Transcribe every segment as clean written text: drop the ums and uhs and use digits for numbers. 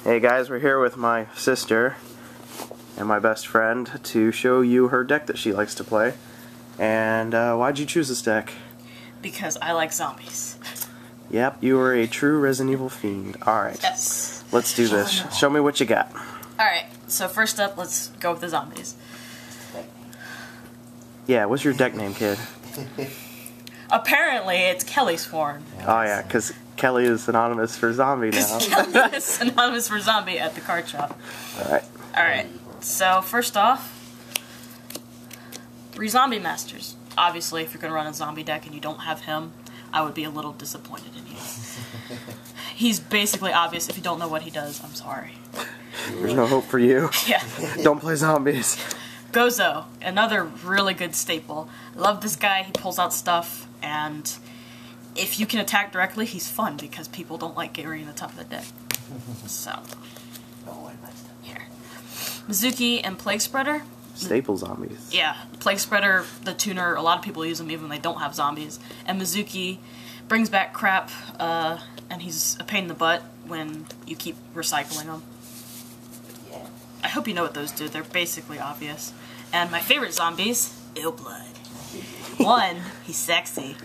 Hey guys, we're here with my sister and my best friend to show you her deck that she likes to play. And why'd you choose this deck? Because I like zombies. Yep, you are a true Resident Evil fiend. Alright, Yes. let's do this. Show me what you got. Alright, so first up, let's go with the zombies. Yeah, what's your deck name, kid? Apparently, it's Kelly Sworn. Oh yeah, because Kelly is synonymous for zombie now. Kelly is synonymous for zombie at the card shop. Alright. Alright, so first off, 3 Zombie Masters. Obviously, if you're going to run a zombie deck and you don't have him, I would be a little disappointed in you. He's basically obvious. If you don't know what he does, I'm sorry. There's no hope for you. Yeah. Don't play zombies. Gozo, another really good staple. Love this guy, he pulls out stuff, and if you can attack directly, he's fun because people don't like carrying the top of the deck. So, here. Mizuki and Plague Spreader. Staple zombies. Yeah, Plague Spreader, the tuner, a lot of people use him even when they don't have zombies. And Mizuki brings back crap, and he's a pain in the butt when you keep recycling them. I hope you know what those do, they're basically obvious. And my favorite zombies, Illblood. 1, he's sexy.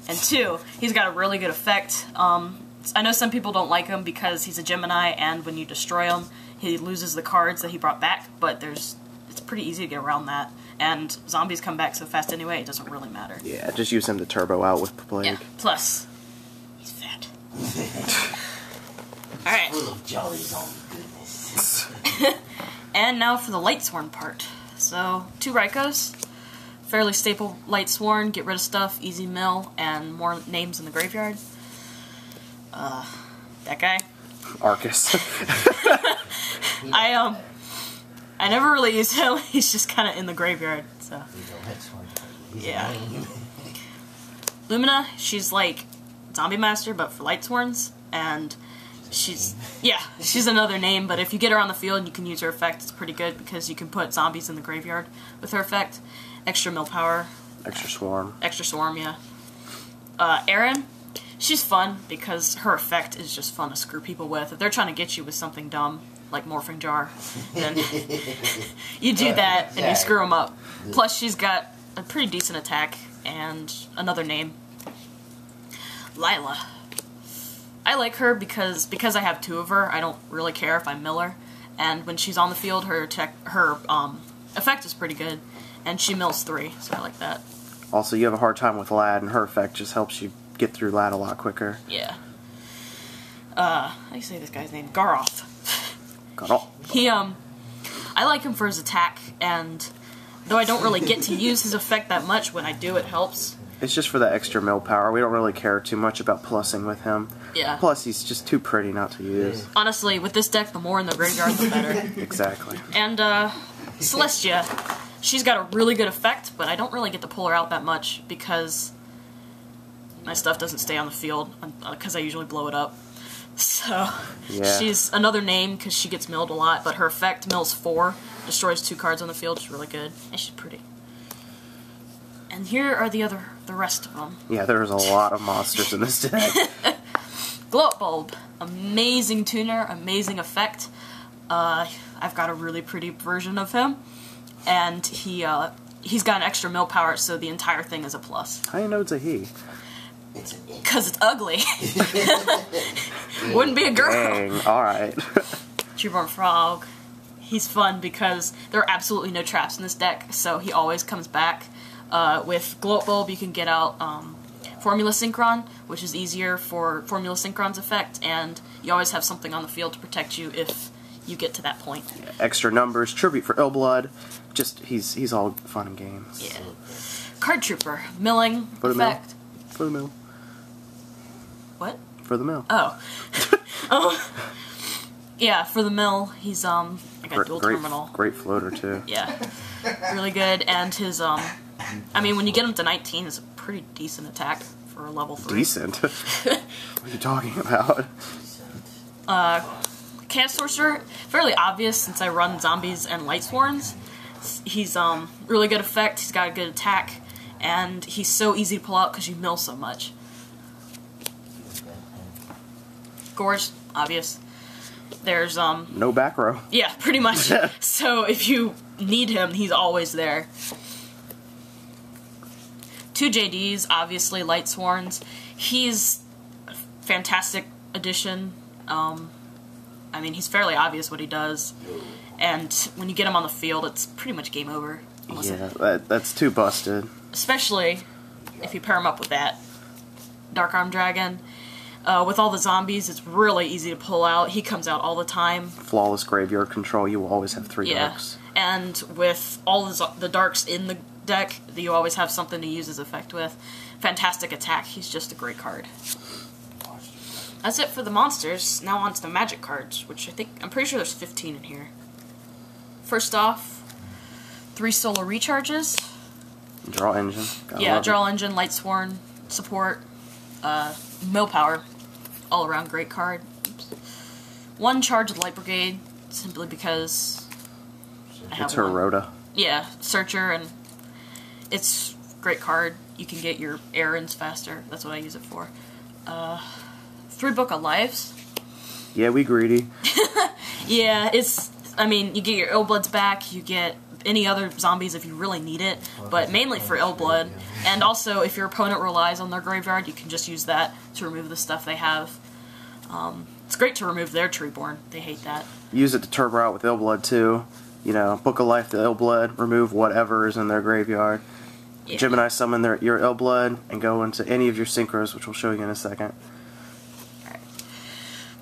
And 2, he's got a really good effect. I know some people don't like him because he's a Gemini, and when you destroy him, he loses the cards that he brought back, but it's pretty easy to get around that. And zombies come back so fast anyway, it doesn't really matter. Yeah, just use him to turbo out with Plague. Yeah, plus, he's fat. Alright. Full of jolly zombie goodness. And now for the Lightsworn part. So, 2 Raikos, fairly staple Lightsworn, get rid of stuff, easy mill, and more names in the graveyard. That guy. Arcus. I never really use him, he's just kinda in the graveyard, so. Yeah. Lumina, she's like Zombie Master, but for Lightsworns, and she's another name, but if you get her on the field and you can use her effect, it's pretty good because you can put zombies in the graveyard with her effect. Extra mill power. Extra swarm. Extra swarm, yeah. Erin, she's fun because her effect is just fun to screw people with. If they're trying to get you with something dumb, like Morphing Jar, then you do that and you screw them up. Plus, she's got a pretty decent attack and another name. Lila. I like her because I have 2 of her. I don't really care if I mill her, and when she's on the field, her effect is pretty good, and she mills 3, so I like that. Also, you have a hard time with Lad, and her effect just helps you get through Lad a lot quicker. Yeah. How do you say this guy's name? Garoth. Garoth. He, I like him for his attack, and though I don't really get to use his effect that much, when I do, it helps. It's just for that extra mill power. We don't really care too much about plussing with him. Yeah. Plus, he's just too pretty not to use. Honestly, with this deck, the more in the graveyard, the better. Exactly. And, Celestia, she's got a really good effect, but I don't really get to pull her out that much because my stuff doesn't stay on the field, because I usually blow it up. So, yeah. She's another name because she gets milled a lot, but her effect mills 4, destroys 2 cards on the field. She's really good, and she's pretty. And here are the rest of them. Yeah, there's a lot of monsters in this deck. Gloat Bulb, amazing tuner, amazing effect. I've got a really pretty version of him, and he's got an extra mill power, so the entire thing is a plus. How do you know it's a he? Because it's ugly. Wouldn't be a girl. Dang, alright. Treeborn Frog, he's fun because there are absolutely no traps in this deck, so he always comes back. With Gloat Bulb, you can get out Formula Synchron, which is easier for Formula Synchron's effect, and you always have something on the field to protect you if you get to that point. Yeah, extra numbers, tribute for Illblood. Just, he's all fun and games. Yeah. Card Trooper, milling For the effect. mill. For the mill. What? For the mill. Oh. Yeah, for the mill, he's, I got dual terminal. Great floater, too. Yeah. Really good, and his, I mean, when you get him to 19, it's a pretty decent attack for a level 3. Decent? What are you talking about? Chaos Sorcerer, fairly obvious since I run zombies and Lightsworns. He's, really good effect, he's got a good attack, and he's so easy to pull out because you mill so much. Gorge, obvious. There's No back row. yeah, pretty much. So if you need him, he's always there. 2 JDs, obviously Lightsworns. He's a fantastic addition. I mean, he's fairly obvious what he does, and when you get him on the field, it's pretty much game over. Yeah, that's too busted. Especially if you pair him up with that Dark Arm Dragon. With all the zombies, it's really easy to pull out. He comes out all the time. Flawless graveyard control, you will always have 3 darks. And with all the darks in the deck, you always have something to use his effect with. Fantastic attack. He's just a great card. That's it for the monsters. Now on to the magic cards, which I'm pretty sure there's 15 in here. First off, 3 solar recharges. Draw engine. Gotta Yeah, love draw it. engine, Lightsworn, support, mill power, all around great card. Oops. 1 charge of Light Brigade, simply because I have It's her one. Rhoda. Yeah, Searcher, and it's a great card. You can get your errands faster. That's what I use it for. 3 Book of Lives. Yeah, we greedy. Yeah, I mean, you get your Illbloods back, you get any other zombies if you really need it, but mainly for Illblood. And also, if your opponent relies on their graveyard, you can just use that to remove the stuff they have. It's great to remove their Treeborn. They hate that. Use it to turbo out with Illblood too. You know, Book of Life to Illblood, remove whatever is in their graveyard. Yeah. Gemini summon your Illblood and go into any of your synchros, which we'll show you in a second.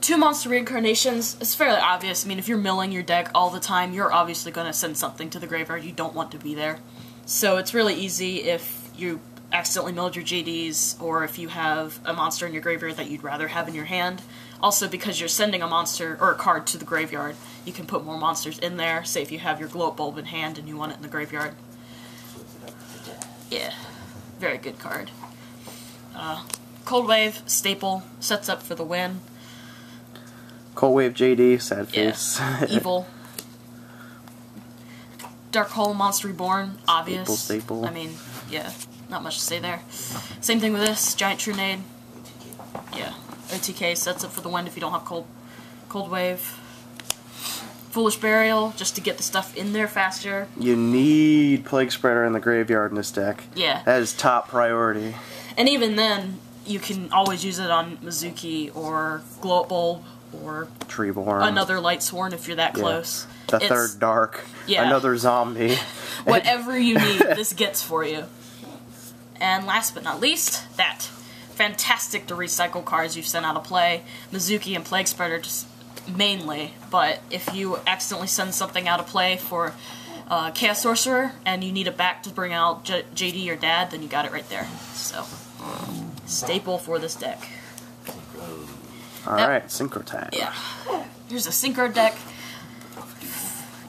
2 monster reincarnations. It's fairly obvious. I mean, if you're milling your deck all the time, you're obviously going to send something to the graveyard you don't want to be there. So it's really easy if you accidentally milled your JDs, or if you have a monster in your graveyard that you'd rather have in your hand. Also, because you're sending a monster or a card to the graveyard, you can put more monsters in there. Say if you have your Gloat Bulb in hand and you want it in the graveyard. Yeah, very good card. Cold Wave, staple, sets up for the win. Cold Wave JD, sad Yeah. face. Evil. Dark Hole, Monster Reborn, obvious. Staple. I mean, yeah, not much to say there. Same thing with this, Giant Trunade. Yeah, OTK sets up for the win if you don't have Cold Wave. Foolish Burial, just to get the stuff in there faster. You need Plague Spreader in the graveyard in this deck. Yeah. That is top priority. And even then, you can always use it on Mizuki or Gloat Bulb or Treeborn. another Lightsworn if you're that close. The It's- third dark. Yeah. Another zombie. Whatever you need, this gets for you. And last but not least, that. Fantastic to recycle cards you've sent out of play. Mizuki and Plague Spreader just mainly, but if you accidentally send something out of play for Chaos Sorcerer and you need it back to bring out JD or Dad, then you got it right there. So, staple for this deck. Alright, Synchro Tag. Yeah. Here's a Synchro deck.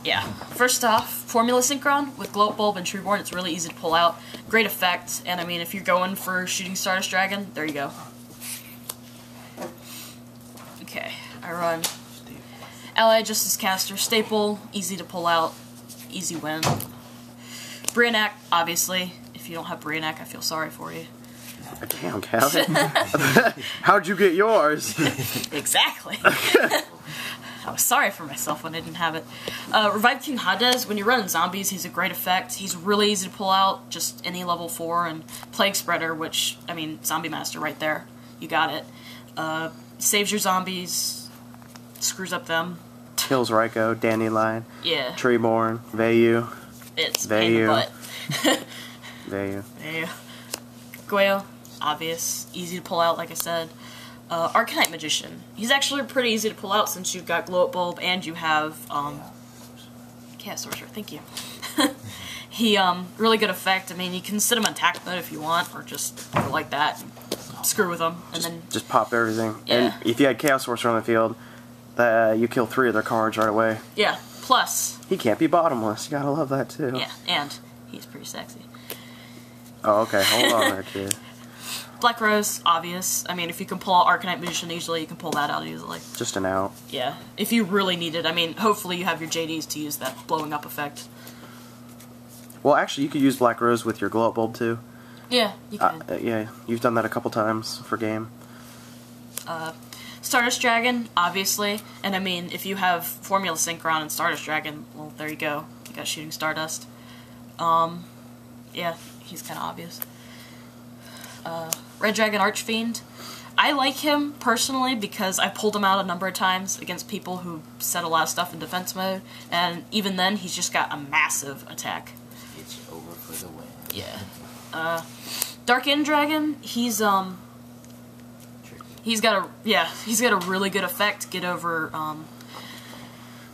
Yeah. First off, Formula Synchron with Gloat Bulb and Treeborn. It's really easy to pull out. Great effect. And I mean, if you're going for Shooting Stardust Dragon, there you go. Okay. I run Allied Justice Caster. Staple. Easy to pull out. Easy win. Brionac, obviously. If you don't have Brionac, I feel sorry for you. Damn, Calvin. How'd you get yours? Exactly. I was sorry for myself when I didn't have it. Revive King Hades, when you're running zombies, he's a great effect. He's really easy to pull out, just any level 4, and Plague Spreader, which, I mean, Zombie Master right there. You got it. Saves your zombies, screws up them. Kills Raikou, Dandelion, Yeah, Treeborn, Vayu, it's a pain in the butt. Vayu. Yeah. Guayo, obvious, easy to pull out, like I said. Arcanite Magician. He's actually pretty easy to pull out since you've got Gloat Bulb and you have, Chaos Sorcerer, thank you. He, really good effect. I mean, you can sit him on attack mode if you want, or just go like that and screw with him, and then... Just pop everything. Yeah. And if you had Chaos Sorcerer on the field, you kill 3 of their cards right away. Yeah, plus... He can't be bottomless. You gotta love that too. Yeah, and he's pretty sexy. Oh, okay. Hold on there, kid. Black Rose, obvious. I mean, if you can pull out Arcanite Magician easily, you can pull that out easily. Just an out. Yeah, if you really need it. I mean, hopefully you have your JDs to use that blowing up effect. Well, actually, you could use Black Rose with your Glow Up Bulb too. Yeah, you can. Yeah, you've done that a couple times for game. Stardust Dragon, obviously. And I mean, if you have Formula Synchron and Stardust Dragon, well, there you go. You got Shooting Stardust. Yeah, he's kind of obvious. Red Dragon Archfiend. I like him, personally, because I pulled him out a number of times against people who set a lot of stuff in defense mode, and even then, he's just got a massive attack. It's over for the win. Yeah. Dark End Dragon, he's got a really good effect, get over,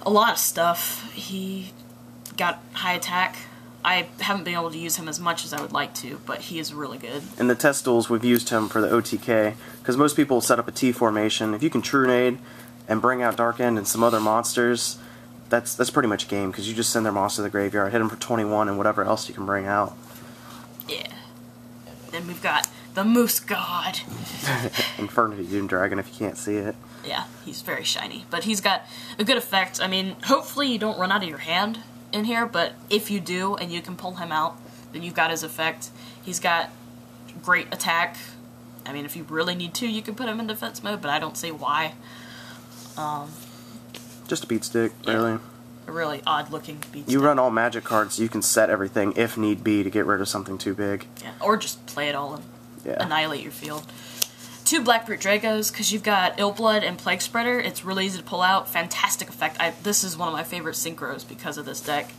a lot of stuff. He got high attack. I haven't been able to use him as much as I would like to, but he is really good. In the test duels, we've used him for the OTK, because most people set up a T formation. If you can True Nade and bring out Dark End and some other monsters, that's pretty much game, because you just send their monster to the graveyard, hit him for 21, and whatever else you can bring out. Yeah. Then we've got the Moose God. Infernity Doom Dragon, if you can't see it. Yeah, he's very shiny, but he's got a good effect. I mean, hopefully you don't run out of your hand in here, but if you do and you can pull him out, then you've got his effect. He's got great attack. I mean, if you really need to, you can put him in defense mode, but I don't see why. Just a beat stick, Yeah. really. A really odd looking beat You stick. run all magic cards, so you can set everything if need be to get rid of something too big. Yeah, or just play it all and Yeah. annihilate your field. 2 Blackroot Dragos, because you've got Illblood and Plague Spreader. It's really easy to pull out. Fantastic effect. This is one of my favorite synchros because of this deck.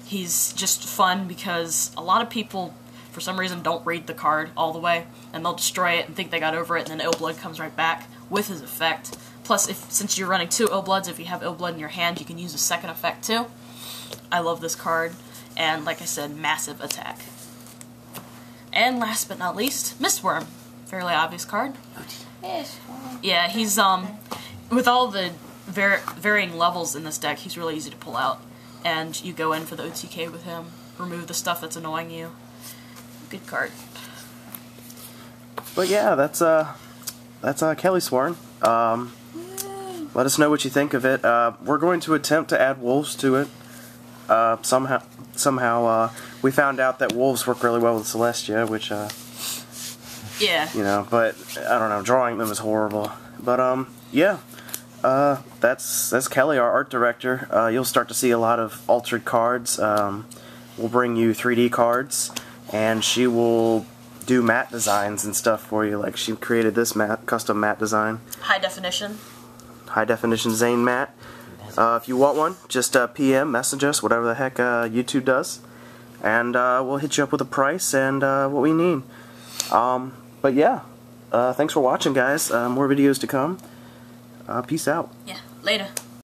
He's just fun because a lot of people, for some reason, don't read the card all the way, and they'll destroy it and think they got over it, and then Illblood comes right back with his effect. Plus, since you're running 2 Illbloods, if you have Illblood in your hand, you can use a second effect too. I love this card, and like I said, massive attack. And last but not least, Mistworm. Fairly obvious card. Yes. Yeah, he's, with all the varying levels in this deck, he's really easy to pull out. And you go in for the OTK with him, remove the stuff that's annoying you. Good card. But yeah, that's Kelly Sworn. Let us know what you think of it. We're going to attempt to add wolves to it. Somehow, we found out that wolves work really well with Celestia, which, Yeah. you know, but I don't know, drawing them is horrible. But yeah, that's Kelly, our art director. You'll start to see a lot of altered cards. We'll bring you 3D cards, and she will do matte designs and stuff for you. Like, she created this custom matte design. High definition. High definition Zane matte. If you want one, just PM, message us, whatever the heck YouTube does, and we'll hit you up with a price and what we need. But yeah, thanks for watching, guys. More videos to come. Peace out. Yeah. Later.